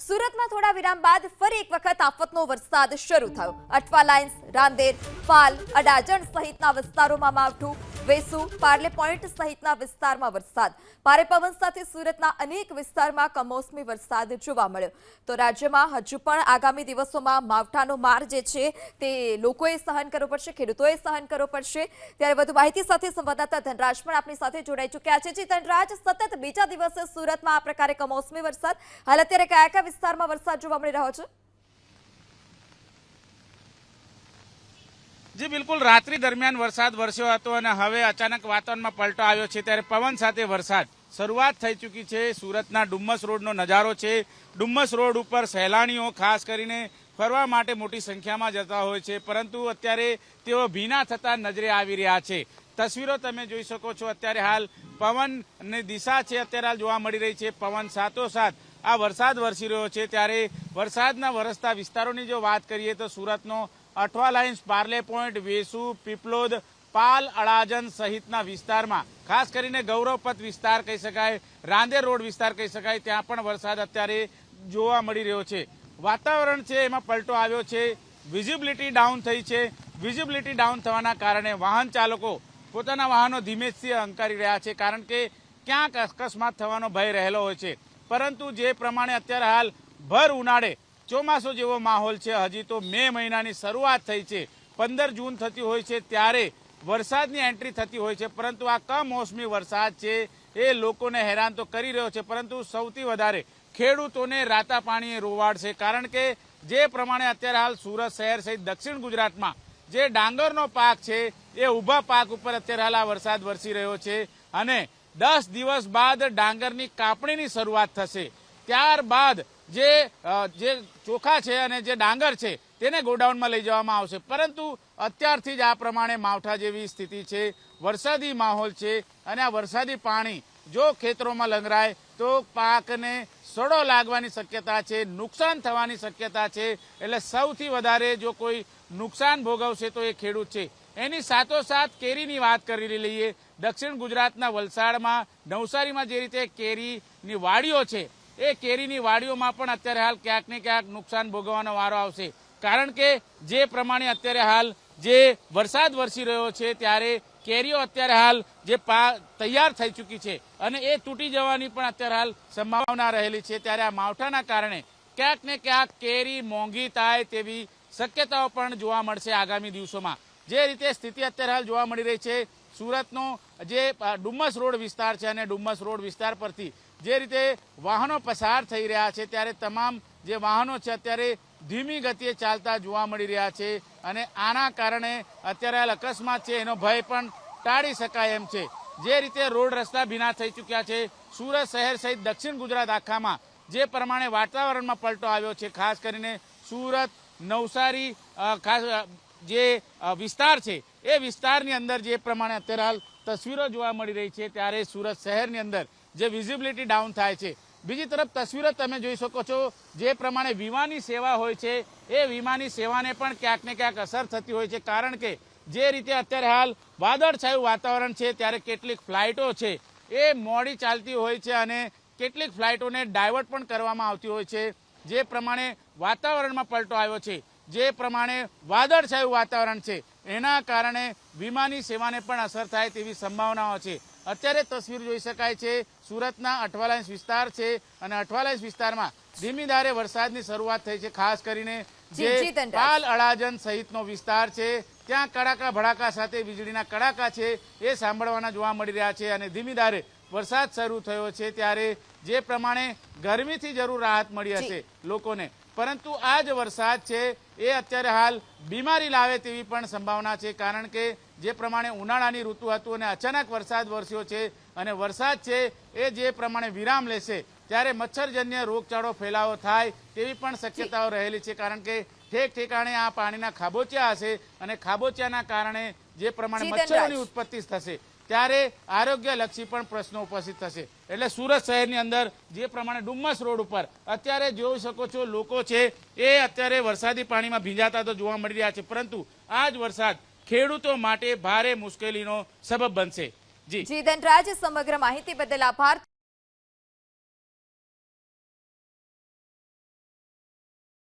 સુરત में थोड़ा विराम बाद फरी एक वखत आफतनो वरसाद शरू थयो। अठवा लाइन्स, रांदेर, पाल, अडाजण सहितना विस्तारों में मावठुं, वेसू, पार्ले पॉइंट सहितना विस्तार में वरसाद, भारे पवन साथे सूरतना अनेक विस्तार में कमोसमी वरसाद जोवा मळ्यो। तो राज्य में हजू पण आगामी दिवसों में मावठानो मार जे छे ते लोकोए सहन करवो पड़शे, खेडूतोए सहन करवो पड़शे। त्यारे વધુ માહિતી સાથે સંવાદદાતા ધનરાજ પણ આપણી સાથે જોડાઈ ચૂક્યા છે। જી ધનરાજ, સતત બીજા દિવસે સુરતમાં આ પ્રકારે કમોસમી વરસાદ, હાલ અત્યારે કયા કયા વિસ્તારમાં વરસાદ જોવા મળી રહ્યો છે? जी बिल्कुल, रात्रि दरमियान वरसाद वरस्यो हतो अने हवे अचानक वातावरणमां पलटो आव्यो छे त्यारे पवन साथे वरसाद शरूआत थई चूकी छे। सूरतना डुम्मस रोडनो नजारो छे। डुम्मस रोड उपर सहेलाणीओ खास करीने फरवा माटे मोटी संख्यामां जता होय छे, परंतु अत्यारे तेओ भीना थता नजरे आवी रह्या छे। तस्वीरो तमे जोई शको छो। अत्यारे हाल पवननी दिशा छे अत्यारे हाल जोवा मळी रही छे। पवन साथोसाथ आ वरसाद वरसी रह्यो छे त्यारे वरसादना वरसता विस्तारोनी जो वात करीए तो सूरतनो अठवा लाइन्स, पार्ले पॉइंट, वेसू, पीपलोद, पाल, अडाजन सहितना विस्तारमां खास करीने गौरवपथ विस्तार कही शकाय, रांदेर रोड विस्तार कही शकाय, त्यां पण वरसाद अत्यारे जोवा मळी रह्यो छे। वातावरण छे एमां पलटो आव्यो छे। विजिबिलिटी डाउन थई छे। विजिबिलिटी डाउन थवाना कारणे वाहन चालको पोताना वाहनो धीमेथी हंकारी रह्या छे, कारण के क्यांक अकस्मात थवानो भय रहेलो होय छे। परंतु जे प्रमाणे अत्यारे हाल भर उनाळे ચોમાસો જેવો માહોલ છે, હજી તો મે મહિનાની શરૂઆત થઈ છે, 15 જૂન થતી હોય છે ત્યારે વરસાદની એન્ટ્રી થતી હોય છે, પરંતુ આ કમોસમી વરસાદ છે એ લોકોને હેરાન તો કરી રહ્યો છે, પરંતુ સૌથી વધારે ખેડૂતોને રાતા પાણીએ રોવાડશે। કારણ કે જે પ્રમાણે અત્યારે હાલ સુરત શહેર સહિત દક્ષિણ ગુજરાતમાં જે ડાંગરનો પાક છે એ ઊભા પાક ઉપર અત્યારે હાલ આ વરસાદ વરસી રહ્યો છે અને 10 દિવસ બાદ ડાંગરની કાપણીની શરૂઆત થશે। ત્યારબાદ જે ચોખા છે અને જે ડાંગર છે તેને ગોડાઉનમાં લઈ જવામાં આવશે, પરંતુ અત્યારથી જ આ પ્રમાણે માવઠા જેવી સ્થિતિ છે, વરસાદી માહોલ છે અને આ વરસાદી પાણી જો ખેતરોમાં લંગરાય તો પાકને સડો લાગવાની શક્યતા છે, નુકસાન થવાની શક્યતા છે। એટલે સૌથી વધારે જો કોઈ નુકસાન ભોગવશે તો એ ખેડૂત છે। એની સાથોસાથ કેરીની વાત કરી લઈએ। દક્ષિણ ગુજરાતના વલસાડમાં, નવસારીમાં જે રીતે કેરીની વાડીઓ છે એ કેરીની વાડીઓમાં પણ અત્યારે હાલ ક્યાંક ને ક્યાંક નુકસાન ભોગવવાનો વારો આવશે, કારણ કે જે પ્રમાણે અત્યારે હાલ જે વરસાદ વરસી રહ્યો છે ત્યારે કેરીઓ અત્યારે હાલ જે તૈયાર થઈ ચૂકી છે અને એ તૂટી જવાની પણ અત્યારે હાલ સંભાવના રહેલી છે। ત્યારે આ માવઠાના કારણે ક્યાંક ને ક્યાંક કેરી મોંઘી થાય તેવી શક્યતાઓ પણ જોવા મળશે આગામી દિવસોમાં। જે રીતે સ્થિતિ અત્યારે હાલ જોવા મળી રહી છે, સુરતનો જે ડુમ્મસ રોડ વિસ્તાર છે અને ડુમ્મસ રોડ વિસ્તાર પરથી જે રીતે વાહનો પસાર થઈ રહ્યા છે ત્યારે તમામ જે વાહનો છે અત્યારે ધીમી ગતિએ ચાલતા જોવા મળી રહ્યા છે અને આના કારણે અત્યારે હાલ અકસ્માત છે એનો ભય પણ ટાળી શકાય એમ છે। જે રીતે રોડ રસ્તા ભીના થઈ ચૂક્યા છે, સુરત શહેર સહિત દક્ષિણ ગુજરાત આખામાં જે પ્રમાણે વાતાવરણમાં પલટો આવ્યો છે, ખાસ કરીને સુરત, નવસારી ખાસ જે વિસ્તાર છે એ વિસ્તારની અંદર જે પ્રમાણે અત્યારે હાલ તસવીરો જોવા મળી રહી છે ત્યારે સુરત શહેરની અંદર જે વિઝિબિલિટી ડાઉન થાય છે। બીજી તરફ તસવીરો તમે જોઈ શકો છો, જે પ્રમાણે વીમાની સેવા હોય છે એ વીમાની સેવાને પણ ક્યાંક ને ક્યાંક અસર થતી હોય છે, કારણ કે જે રીતે અત્યારે હાલ વાદળછાયું વાતાવરણ છે ત્યારે કેટલીક ફ્લાઇટો છે એ મોડી ચાલતી હોય છે અને કેટલીક ફ્લાઇટોને ડાયવર્ટ પણ કરવામાં આવતી હોય છે। જે પ્રમાણે વાતાવરણમાં પલટો આવ્યો છે, જે પ્રમાણે વાદળછાયું વાતાવરણ છે એના કારણે વિમાની સેવાને પણ અસર થાય તેવી સંભાવનાઓ છે। અત્યારે તસવીર જોઈ શકાય છે, સુરતના અઠવા લાઇન્સ વિસ્તાર છે અને અઠવા લાઇન્સ વિસ્તારમાં ધીમી ધારે વરસાદની શરૂઆત થઈ છે। ખાસ કરીને જે પાલ, અડાજન સહિતનો વિસ્તાર છે ત્યાં કડાકા ભડાકા સાથે વીજળીના કડાકા છે એ સાંભળવાના જોવા મળી રહ્યા છે અને ધીમી ધારે વરસાદ શરૂ થયો છે ત્યારે જે પ્રમાણે ગરમીથી જરૂર રાહત મળી હશે લોકોને, પરંતુ આ જ વરસાદ છે એ અત્યારે હાલ બીમારી લાવે તેવી પણ સંભાવના છે, કારણ કે જે પ્રમાણે ઉનાળાની ઋતુ હતું અને અચાનક વરસાદ વરસ્યો છે અને વરસાદ છે એ જે પ્રમાણે વિરામ લેશે ત્યારે મચ્છરજન્ય રોગચાળો ફેલાવો થાય તેવી પણ શક્યતાઓ રહેલી છે, કારણ કે ઠેક ઠેકાણે આ પાણીના ખાબોચિયા હશે અને ખાબોચિયાના કારણે જે પ્રમાણે મચ્છરોની ઉત્પત્તિ થશે ત્યારે આરોગ્યલક્ષી પણ પ્રશ્નો ઉપસ્થિત થશે। એટલે સુરત શહેરની અંદર જે પ્રમાણે ડુમ્મસ રોડ ઉપર અત્યારે જોઈ શકો છો લોકો છે એ અત્યારે વરસાદી પાણીમાં ભીંજાતા તો જોવા મળી રહ્યા છે, પરંતુ આ જ વરસાદ ખેડૂતો માટે ભારે મુશ્કેલીનો સબબ બનશે। જી ધનરાજ, સમગ્ર માહિતી બદલ આભાર।